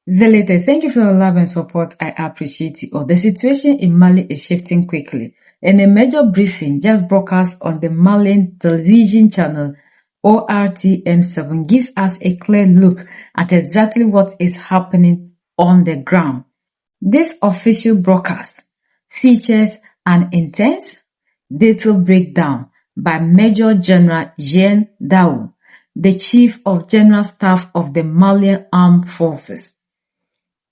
Zelete, thank you for your love and support. I appreciate you all. The situation in Mali is shifting quickly, and a major briefing just broadcast on the Malian television channel ORTM7 gives us a clear look at exactly what is happening on the ground. This official broadcast features an intense, detailed breakdown by Major General Jean Daou, the Chief of General Staff of the Malian Armed Forces.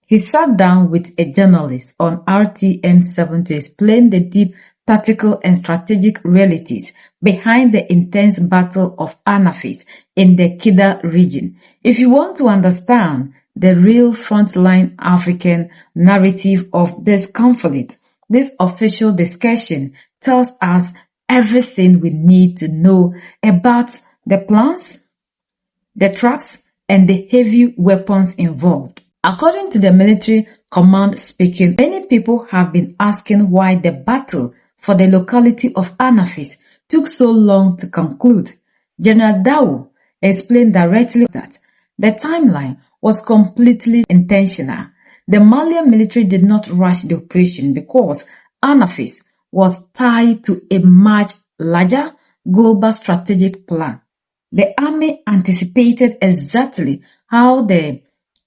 He sat down with a journalist on RTM7 to explain the deep tactical and strategic realities behind the intense Battle of Anafis in the Kidal region. If you want to understand the real frontline African narrative of this conflict, this official discussion tells us everything we need to know about the plans, the traps, and the heavy weapons involved. According to the military command speaking, many people have been asking why the battle for the locality of Anafis took so long to conclude. General Daou explained directly that the timeline was completely intentional. The Malian military did not rush the operation because Anafis was tied to a much larger global strategic plan. The army anticipated exactly how the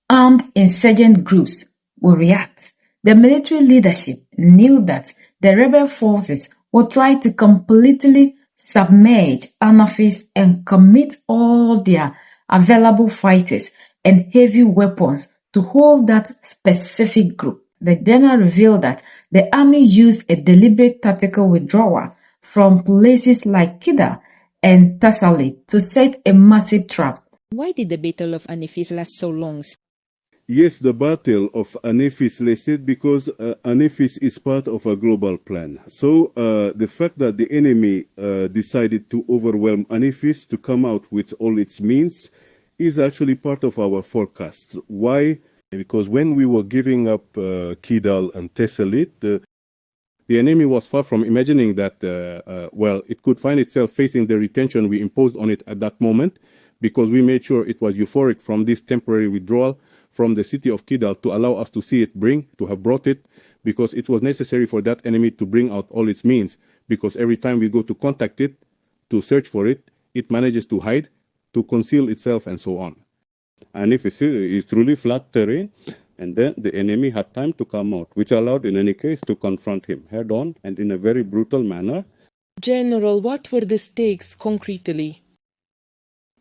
armed insurgent groups will react. The military leadership knew that the rebel forces would try to completely submerge Anafis and commit all their available fighters and heavy weapons to hold that specific group. The general revealed that the army used a deliberate tactical withdrawal from places like Kidal and Tessalit to set a massive trap. Why did the Battle of Anafis last so long? Yes, the Battle of Anafis lasted because Anafis is part of a global plan. So the fact that the enemy decided to overwhelm Anafis to come out with all its means is actually part of our forecast. Why? Because when we were giving up Kidal and Tessalit, the enemy was far from imagining that, it could find itself facing the retention we imposed on it at that moment, because we made sure it was euphoric from this temporary withdrawal from the city of Kidal to allow us to see it to have brought it, because it was necessary for that enemy to bring out all its means, because every time we go to contact it, to search for it, it manages to hide, to conceal itself, and so on. And if it's truly flat terrain, and then the enemy had time to come out, which allowed, in any case, to confront him head on and in a very brutal manner. General, what were the stakes concretely?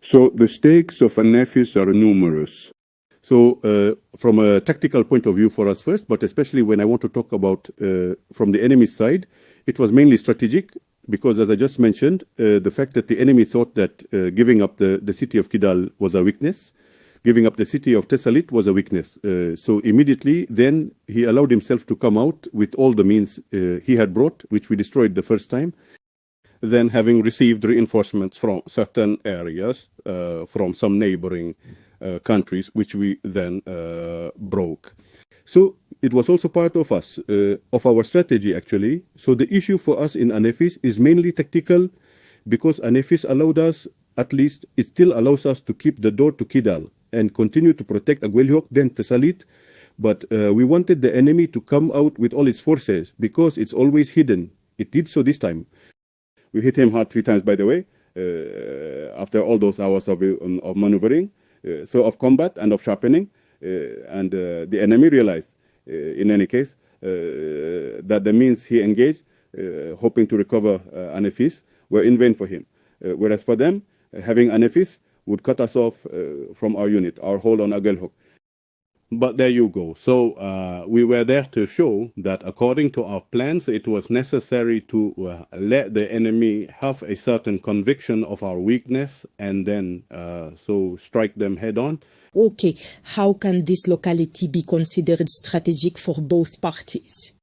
So the stakes of Anafis are numerous. So from a tactical point of view for us first, but especially when I want to talk about from the enemy side, it was mainly strategic, because as I just mentioned, the fact that the enemy thought that giving up the city of Kidal was a weakness, giving up the city of Tessalit was a weakness. So immediately then he allowed himself to come out with all the means he had brought, which we destroyed the first time. Then, having received reinforcements from certain areas, from some neighboring countries, which we then broke. So it was also part of us, of our strategy, actually. So the issue for us in Anafis is mainly tactical, because Anafis allowed us, at least it still allows us to keep the door to Kidal and continue to protect Aguelhok, then Tessalit. But we wanted the enemy to come out with all its forces, because it's always hidden. It did so this time. We hit him hard 3 times, by the way, after all those hours of maneuvering, so of combat and of sharpening. And the enemy realized, in any case, that the means he engaged, hoping to recover Anafis, were in vain for him. Whereas for them, having Anafis would cut us off from our unit, our hold on Aguelhok. But there you go. So we were there to show that according to our plans, it was necessary to let the enemy have a certain conviction of our weakness, and then so strike them head on. Okay, how can this locality be considered strategic for both parties?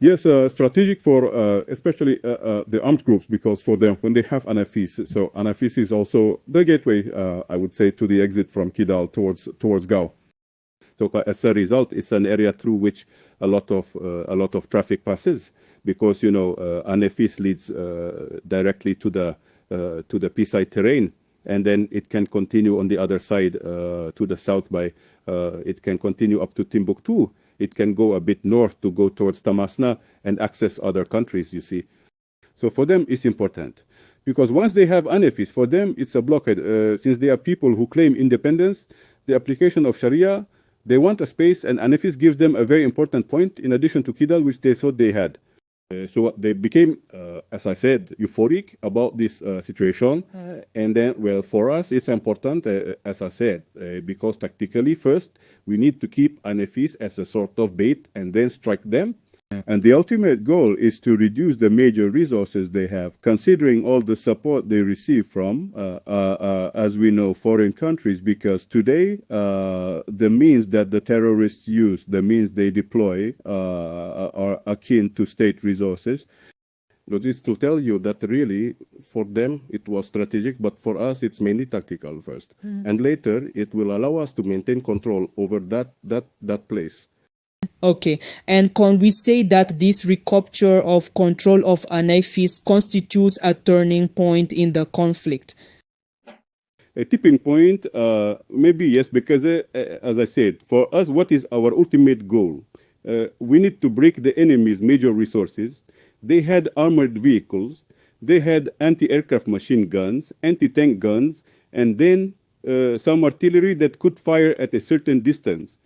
Yes, strategic for especially the armed groups, because for them, when they have Anafis, so Anafis is also the gateway, I would say, to the exit from Kidal towards Gao. So as a result, it's an area through which a lot of traffic passes, because Anafis leads directly to the Pisai terrain, and then it can continue on the other side to the south by, it can continue up to Timbuktu. It can go a bit north to go towards Tamasna and access other countries, you see. So for them, it's important. Because once they have Hanafis, for them, it's a blockade. Since they are people who claim independence, the application of Sharia, they want a space, and Hanafis gives them a very important point in addition to Kidal, which they thought they had. So they became, as I said, euphoric about this situation. And then, well, for us, it's important, as I said, because tactically, first, we need to keep Hanafis as a sort of bait and then strike them. And the ultimate goal is to reduce the major resources they have, considering all the support they receive from, as we know, foreign countries, because today the means that the terrorists use, the means they deploy, are akin to state resources. But it's to tell you that really, for them, it was strategic, but for us, it's mainly tactical first. And later, it will allow us to maintain control over that place. Okay, and can we say that this recapture of control of Hanafis constitutes a turning point in the conflict? A tipping point, maybe yes, because as I said, for us, what is our ultimate goal? We need to break the enemy's major resources. They had armored vehicles, they had anti-aircraft machine guns, anti-tank guns, and then some artillery that could fire at a certain distance.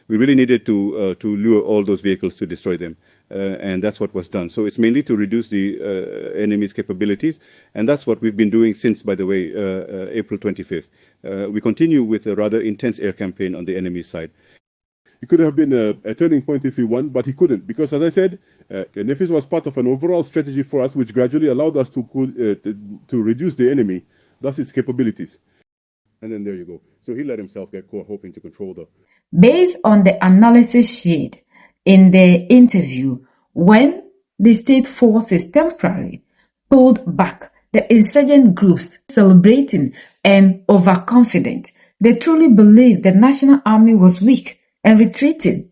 We really needed to lure all those vehicles to destroy them, and that's what was done. So it's mainly to reduce the enemy's capabilities, and that's what we've been doing since, by the way, April 25th. We continue with a rather intense air campaign on the enemy's side. It could have been a turning point if he won, but he couldn't, because as I said, Hanafis was part of an overall strategy for us, which gradually allowed us to reduce the enemy, thus its capabilities. And then there you go. So he let himself get caught, hoping to control the... Based on the analysis shared in the interview, when the state forces temporarily pulled back, the insurgent groups celebrating and overconfident, they truly believed the national army was weak and retreating.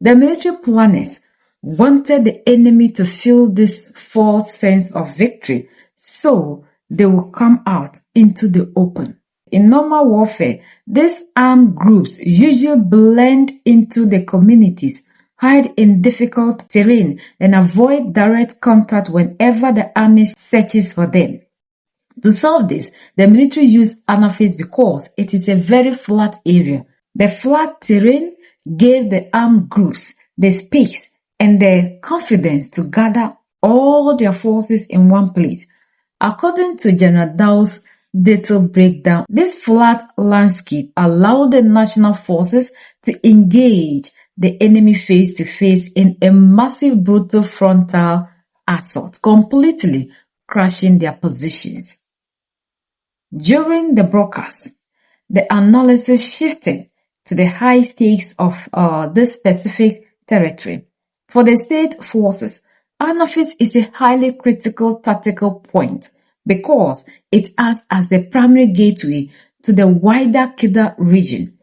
The military planners wanted the enemy to feel this false sense of victory, so they would come out into the open. In normal warfare, these armed groups usually blend into the communities, hide in difficult terrain, and avoid direct contact whenever the army searches for them. To solve this, the military used Hanafis because it is a very flat area. The flat terrain gave the armed groups the space and the confidence to gather all their forces in one place. According to General Daw's detailed breakdown, this flat landscape allowed the national forces to engage the enemy face to face in a massive brutal frontal assault, completely crushing their positions. During the broadcast, the analysis shifted to the high stakes of this specific territory. For the state forces, Hanafis is a highly critical tactical point because it acts as the primary gateway to the wider Kidal region.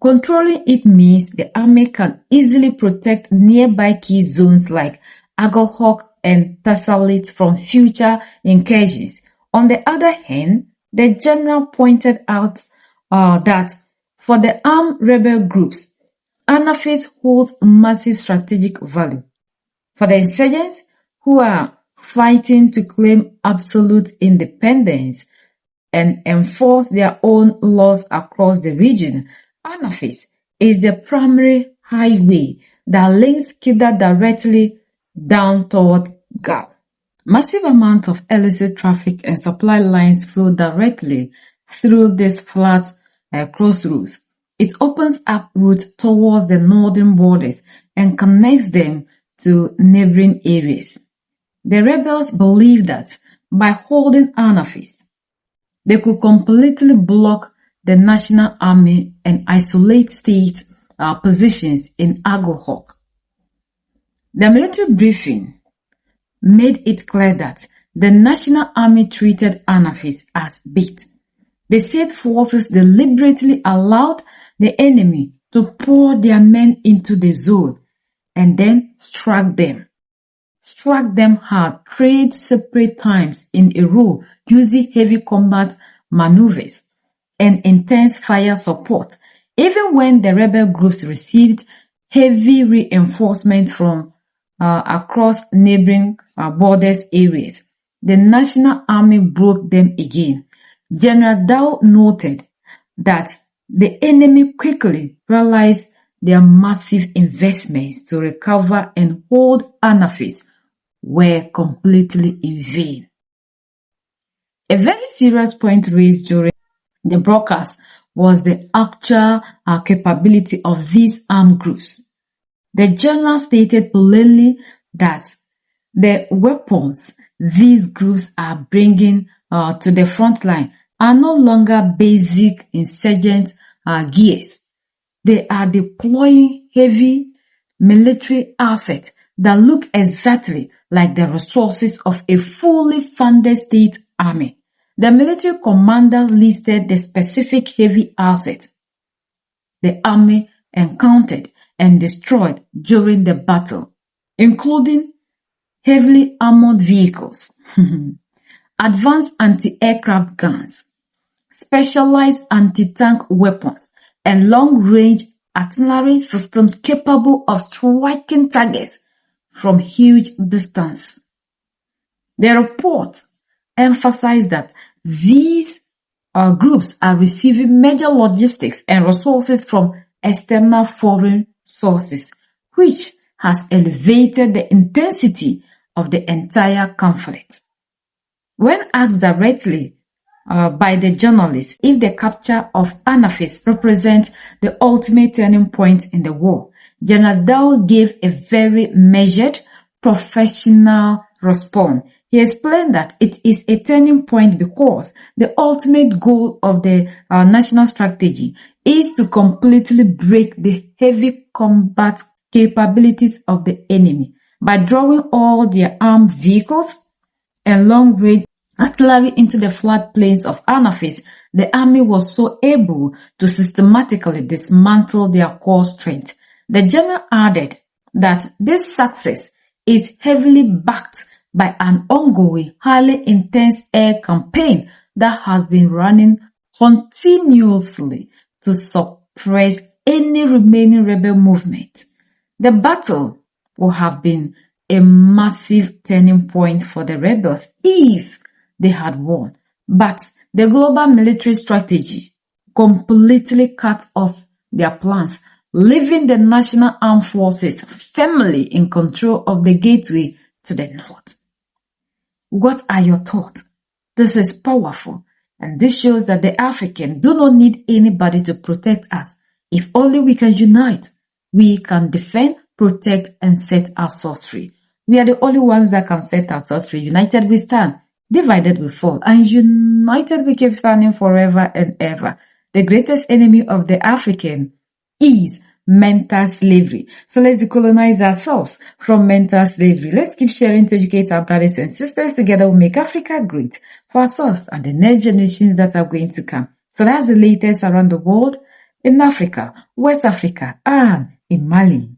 Controlling it means the army can easily protect nearby key zones like Aguelhok and Tessalit from future incursions. On the other hand, the general pointed out that for the armed rebel groups, Hanafis holds massive strategic value. For the insurgents who are fighting to claim absolute independence and enforce their own laws across the region, Hanafis is the primary highway that links Kidal directly down toward Gao. Massive amounts of illicit traffic and supply lines flow directly through this flat crossroads. It opens up routes towards the northern borders and connects them to neighboring areas. The rebels believed that by holding Hanafis, they could completely block the national army and isolate state positions in Aguelhok. The military briefing made it clear that the national army treated Hanafis as bait. The state forces deliberately allowed the enemy to pour their men into the zone and then struck them hard 3 separate times in a row using heavy combat maneuvers and intense fire support, even when the rebel groups received heavy reinforcement from across neighboring borders areas. The National Army broke them again. General Dow noted that the enemy quickly realized their massive investments to recover and hold Anafis were completely in vain. A very serious point raised during the broadcast was the actual capability of these armed groups. The general stated plainly that the weapons these groups are bringing to the front line are no longer basic insurgent gears. They are deploying heavy military assets that look exactly like the resources of a fully funded state army. The military commander listed the specific heavy assets the army encountered and destroyed during the battle, including heavily armored vehicles, advanced anti-aircraft guns, specialized anti-tank weapons, and long-range artillery systems capable of striking targets from huge distance. The report emphasized that these groups are receiving major logistics and resources from external foreign sources, which has elevated the intensity of the entire conflict. When asked directly by the journalist if the capture of Anafis represents the ultimate turning point in the war, General Dow gave a very measured, professional response. He explained that it is a turning point because the ultimate goal of the national strategy is to completely break the heavy combat capabilities of the enemy by drawing all their armed vehicles and long-range artillery into the floodplains of Anafis. The army was so able to systematically dismantle their core strength. The general added that this success is heavily backed by an ongoing, highly intense air campaign that has been running continuously to suppress any remaining rebel movement. The battle would have been a massive turning point for the rebels if they had won, but the global military strategy completely cut off their plans, leaving the national armed forces firmly in control of the gateway to the north. What are your thoughts? This is powerful, and this shows that the Africans do not need anybody to protect us. If only we can unite, we can defend, protect, and set ourselves free. We are the only ones that can set ourselves free. United we stand, divided we fall, and united we keep standing forever and ever. The greatest enemy of the African is mental slavery. So let's decolonize ourselves from mental slavery. Let's keep sharing to educate our brothers and sisters. Together we'll make Africa great for ourselves and the next generations that are going to come. So that's the latest around the world in Africa, West Africa, and in Mali.